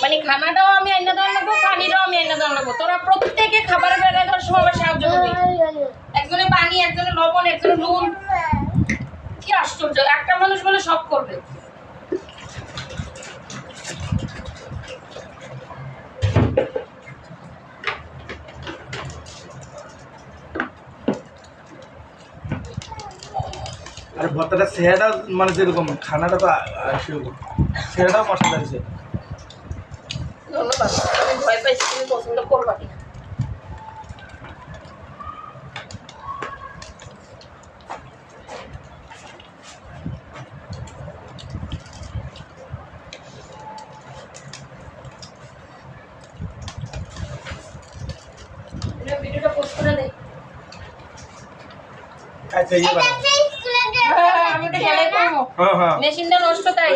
মানে খানাটাও আমি এনে দেওয়া নেবো, পানিটাও আমি এনে দেওয়া নেবো। তোরা প্রত্যেকে খাবারের বেলায় ধর সময় সাহায্য করবি। একজনে পানি, একজনে লবণ, একজনে নুন। কি আশ্চর্য, একটা মানুষ বলে সব করবে। আর ভর্তাটা সেরাটা মানে যেরকম খানাটা তো সেরাটাও মশলা দিয়েছে। ধন্যবাদ। আমি ভয় পাইছি তুমি পছন্দ করবা কিনা। ভিডিওটা পোস্ট করে দে। আচ্ছা, ইয়ে বানাও। আমি ওটা খেলাই করবো। হ্যাঁ। মেশিনটা নষ্ট তাই।